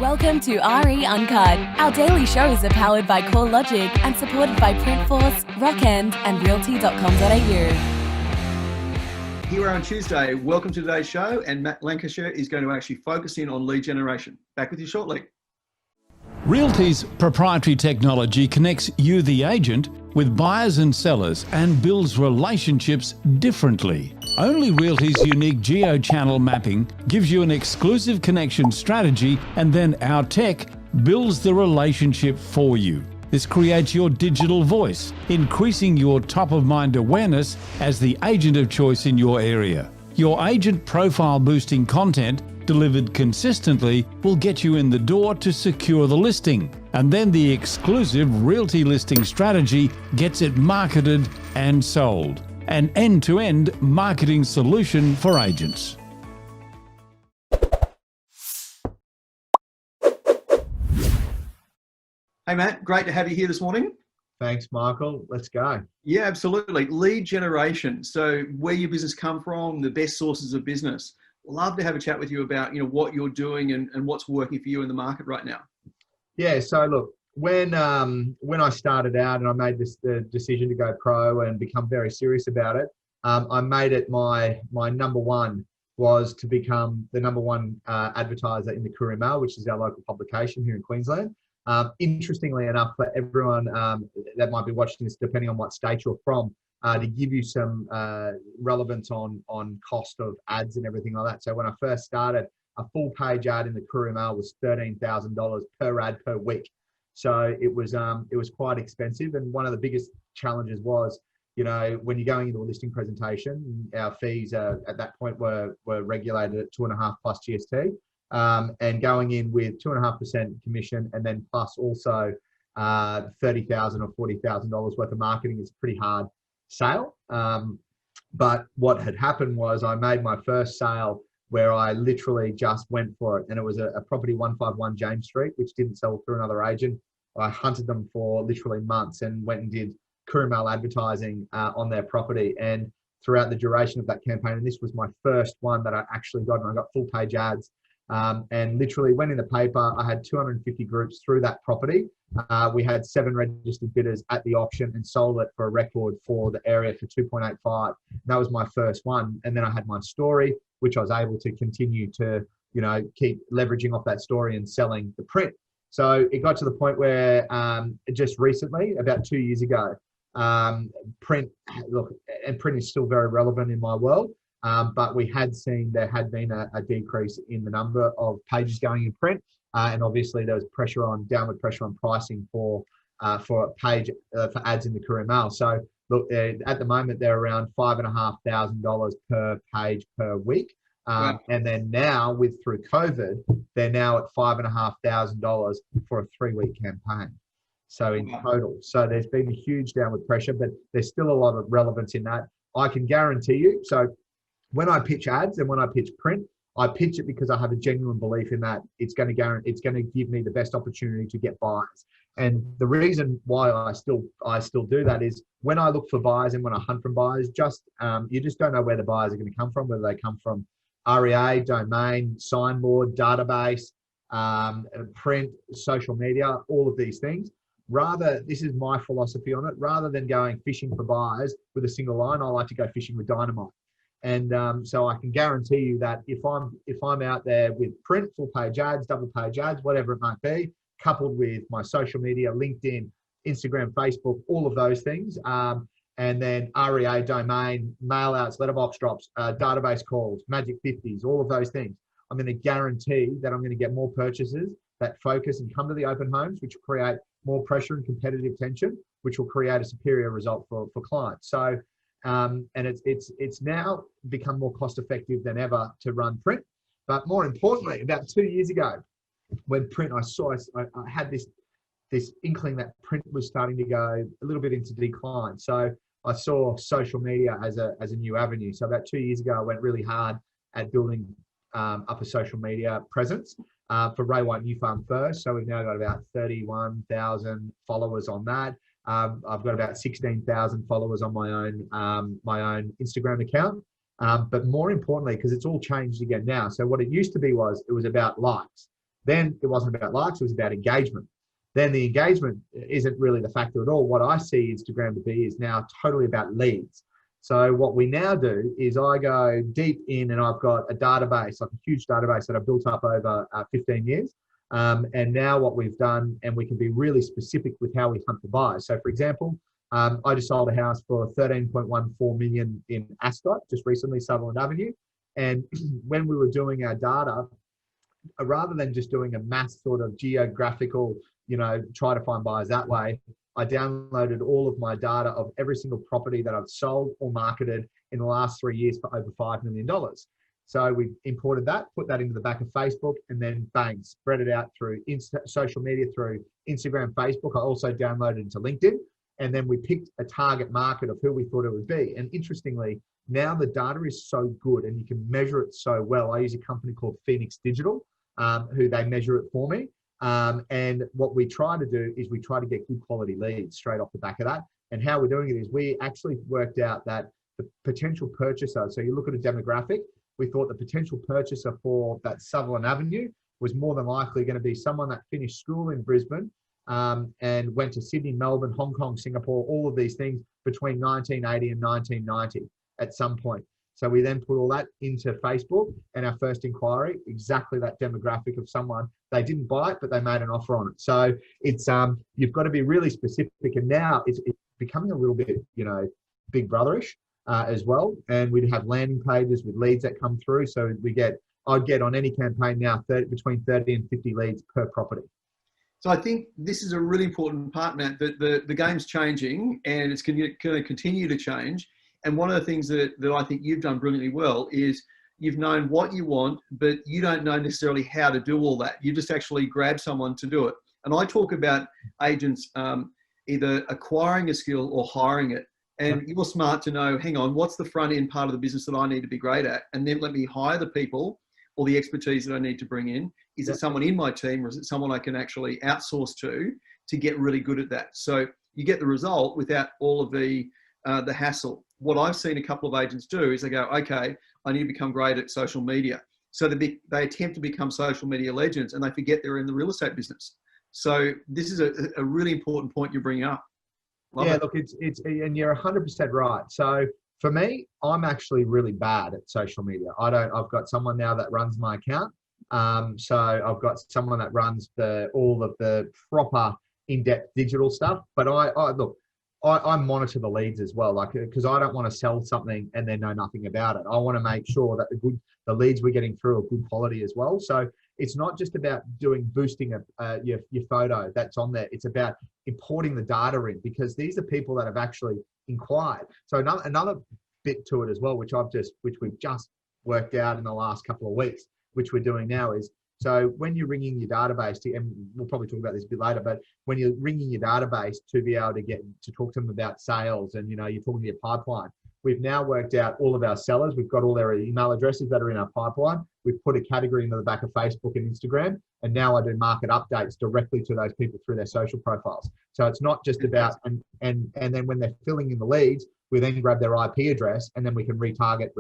Welcome to RE Uncut. Our daily shows are powered by Core Logic and supported by Printforce, Rockend and Realty.com.au. Here on Tuesday, welcome to today's show, and Matt Lancashire is going to actually focus in on lead generation. Back with you shortly. Realty's proprietary technology connects you, the agent, with buyers and sellers and builds relationships differently. Only Realty's unique geo-channel mapping gives you an exclusive connection strategy, and then our tech builds the relationship for you. This creates your digital voice, increasing your top-of-mind awareness as the agent of choice in your area. Your agent profile boosting content delivered consistently will get you in the door to secure the listing. And then the exclusive Realty listing strategy gets it marketed and sold. An end-to-end marketing solution for agents. Hey Matt, great to have you here this morning. Thanks, Michael. Let's go. Yeah, absolutely. Lead generation. So where your business come from, the best sources of business. Love to have a chat with you about, what you're doing and what's working for you in the market right now. Yeah. So look, when I started out and I made the decision to go pro and become very serious about it, I made it my number one was to become the number one advertiser in the Courier Mail, which is our local publication here in Queensland. Interestingly enough, for everyone that might be watching this, depending on what state you're from, to give you some relevance on cost of ads and everything like that. So when I first started, a full page ad in the Courier Mail was $13,000 per ad per week. So it was quite expensive. And one of the biggest challenges was, when you're going into a listing presentation, our fees at that point were regulated at 2.5 plus GST. And going in with 2.5% commission and then plus also $30,000 or $40,000 worth of marketing is a pretty hard sale. But what had happened was I made my first sale where I literally just went for it. And it was a property 151 James Street, which didn't sell through another agent. I hunted them for literally months and went and did Courier Mail advertising on their property. And throughout the duration of that campaign, and this was my first one that I actually got, and I got full page ads. And literally went in the paper. I had 250 groups through that property. We had 7 registered bidders at the auction and sold it for a record for the area for 2.85. That was my first one. And then I had my story, which I was able to continue to, keep leveraging off that story and selling the print. So it got to the point where just recently, about 2 years ago, print is still very relevant in my world. But we had seen there had been a decrease in the number of pages going in print, and obviously there was downward pressure on pricing for for ads in the Courier Mail. So look, at the moment they're around $5,500 per page per week, Wow. And then now through COVID, they're now at $5,500 for a 3-week campaign. So in total, so there's been a huge downward pressure, but there's still a lot of relevance in that. I can guarantee you. So when I pitch ads and when I pitch print, I pitch it because I have a genuine belief in that it's going to give me the best opportunity to get buyers. And the reason why I still do that is when I look for buyers and when I hunt from buyers, you just don't know where the buyers are going to come from, whether they come from REA, domain, signboard, database, print, social media, all of these things. This is my philosophy on it. Rather than going fishing for buyers with a single line, I like to go fishing with dynamite. And so I can guarantee you that if I'm out there with print, full page ads, double page ads, whatever it might be, coupled with my social media, LinkedIn, Instagram, Facebook, all of those things, and then REA, domain, mail outs, letterbox drops, database calls, magic 50s, all of those things, I'm going to guarantee that I'm going to get more purchases that focus and come to the open homes, which will create more pressure and competitive tension, which will create a superior result for clients. So. And it's now become more cost effective than ever to run print. But more importantly, about 2 years ago, when print, I had this inkling that print was starting to go a little bit into decline. So I saw social media as a new avenue. So about 2 years ago, I went really hard at building up a social media presence for Ray White New Farm first. So we've now got about 31,000 followers on that. I've got about 16,000 followers on my own Instagram account. But more importantly, because it's all changed again now. So what it used to be was it was about likes. Then it wasn't about likes, it was about engagement. Then the engagement isn't really the factor at all. What I see Instagram to be is now totally about leads. So what we now do is I go deep in, and I've got a database, like a huge database that I've built up over 15 years. And now what we've done, and we can be really specific with how we hunt for buyers. So for example, I just sold a house for 13.14 million in Ascot, just recently, Sutherland Avenue. And when we were doing our data, rather than just doing a mass sort of geographical, try to find buyers that way, I downloaded all of my data of every single property that I've sold or marketed in the last 3 years for over $5 million. So we imported that, put that into the back of Facebook, and then bang, spread it out through social media, through Instagram, Facebook. I also downloaded into LinkedIn, and then we picked a target market of who we thought it would be. And interestingly, now the data is so good and you can measure it so well. I use a company called Phoenix Digital, who they measure it for me. And what we try to do is we try to get good quality leads straight off the back of that. And how we're doing it is we actually worked out that the potential purchaser, so you look at a demographic, we thought the potential purchaser for that Sutherland Avenue was more than likely going to be someone that finished school in Brisbane and went to Sydney, Melbourne, Hong Kong, Singapore, all of these things between 1980 and 1990 at some point. So we then put all that into Facebook, and our first inquiry, exactly that demographic of someone, they didn't buy it, but they made an offer on it. So it's, you've got to be really specific, and now it's becoming a little bit, big brotherish as well. And we'd have landing pages with leads that come through. So I'd get on any campaign now, between 30 and 50 leads per property. So I think this is a really important part, Matt, that the game's changing and it's going to continue to change. And one of the things that I think you've done brilliantly well is you've known what you want, but you don't know necessarily how to do all that. You just actually grab someone to do it. And I talk about agents either acquiring a skill or hiring it. And you're smart to know, hang on, what's the front end part of the business that I need to be great at? And then let me hire the people or the expertise that I need to bring in. Is it someone in my team, or is it someone I can actually outsource to get really good at that? So you get the result without all of the hassle. What I've seen a couple of agents do is they go, okay, I need to become great at social media. So they attempt to become social media legends, and they forget they're in the real estate business. So this is a really important point you're bringing up. Look, it's and you're 100% right. So for me, I'm actually really bad at social media. I've got someone now that runs my account. So I've got someone that runs all of the proper in-depth digital stuff. But I monitor the leads as well, because I don't want to sell something and then know nothing about it. I want to make sure that the leads we're getting through are good quality as well. So it's not just about boosting your photo that's on there. It's about importing the data in, because these are people that have actually inquired. So another bit to it as well, which we've just worked out in the last couple of weeks, which we're doing now is, so when you're ringing your database, and we'll probably talk about this a bit later, but when you're ringing your database to be able to talk to them about sales, and you're talking to your pipeline, we've now worked out all of our sellers. We've got all their email addresses that are in our pipeline. We've put a category into the back of Facebook and Instagram, and now I do market updates directly to those people through their social profiles. So it's not just about, and then when they're filling in the leads, we then grab their IP address, and then we can retarget.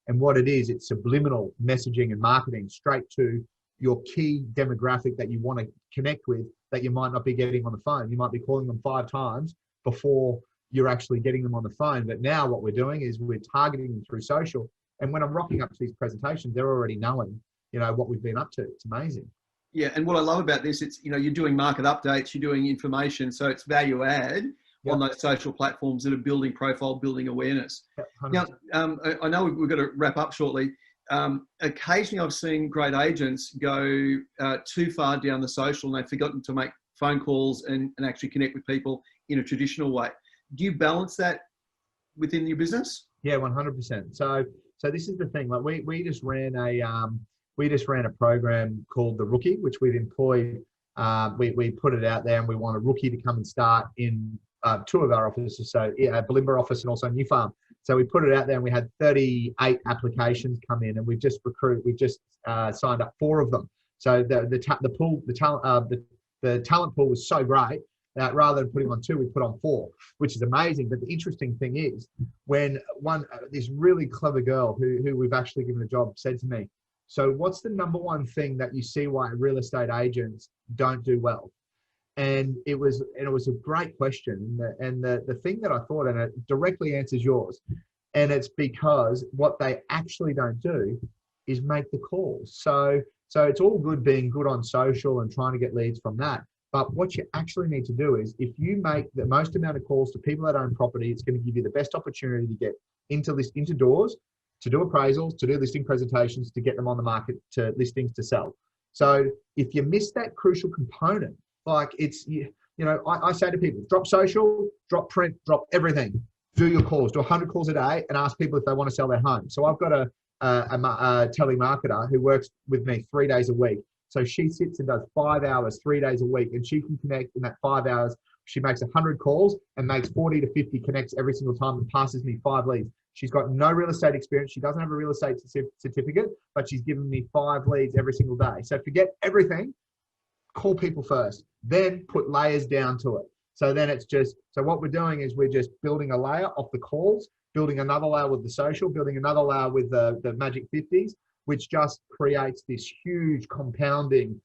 And what it is, it's subliminal messaging and marketing straight to your key demographic that you want to connect with, that you might not be getting on the phone. You might be calling them 5 times before you're actually getting them on the phone. But now what we're doing is we're targeting them through social. And when I'm rocking up to these presentations, they're already knowing, what we've been up to. It's amazing. Yeah. And what I love about this, it's, you're doing market updates, you're doing information. So it's value add on those social platforms that are building profile, building awareness. Now, I know we've got to wrap up shortly. Occasionally I've seen great agents go too far down the social, and they've forgotten to make phone calls and actually connect with people in a traditional way. Do you balance that within your business? Yeah, 100%. So this is the thing. Like we just ran a program called the Rookie, which we've employed. We put it out there, and we want a rookie to come and start in 2 of our offices. So Bulimba office and also New Farm. So we put it out there, and we had 38 applications come in, and we've just signed up 4 of them. So the talent pool was so great that rather than putting on 2, we put on 4, which is amazing. But the interesting thing is, when this really clever girl who we've actually given a job said to me, So what's the number one thing that you see why real estate agents don't do well? And it was a great question. And the thing that I thought, and it directly answers yours, and it's because what they actually don't do is make the calls. So it's all good being good on social and trying to get leads from that. But what you actually need to do is, if you make the most amount of calls to people that own property, it's going to give you the best opportunity to get into doors, to do appraisals, to do listing presentations, to get them on the market, to listings to sell. So if you miss that crucial component, like I say to people, drop social, drop print, drop everything. Do your calls, do 100 calls a day and ask people if they want to sell their home. So I've got a telemarketer who works with me 3 days a week. So she sits and does 5 hours, 3 days a week, and she can connect in that 5 hours. She makes 100 calls and makes 40 to 50 connects every single time and passes me 5 leads. She's got no real estate experience. She doesn't have a real estate certificate, but she's given me 5 leads every single day. So forget everything. Call people first, then put layers down to it. So then so what we're doing is we're just building a layer off the calls, building another layer with the social, building another layer with the magic 50s, which just creates this huge compounding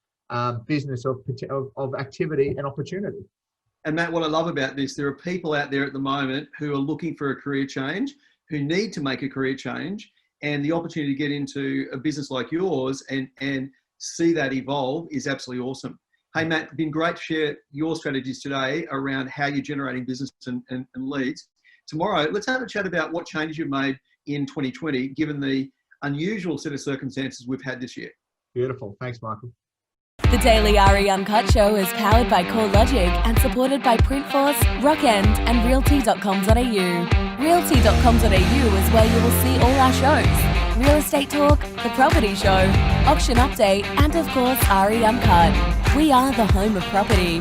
business of activity and opportunity. And Matt, what I love about this, there are people out there at the moment who are looking for a career change, who need to make a career change, and the opportunity to get into a business like yours and see that evolve is absolutely awesome. Hey, Matt, it's been great to share your strategies today around how you're generating business and leads. Tomorrow, let's have a chat about what changes you've made in 2020, given the unusual set of circumstances we've had this year. Beautiful. Thanks, Michael. The Daily RE Uncut show is powered by CoreLogic and supported by Printforce, Rockend and Realty.com.au. Realty.com.au is where you will see all our shows. Real Estate Talk, The Property Show, Auction Update, and of course RE Uncut. We are the home of property.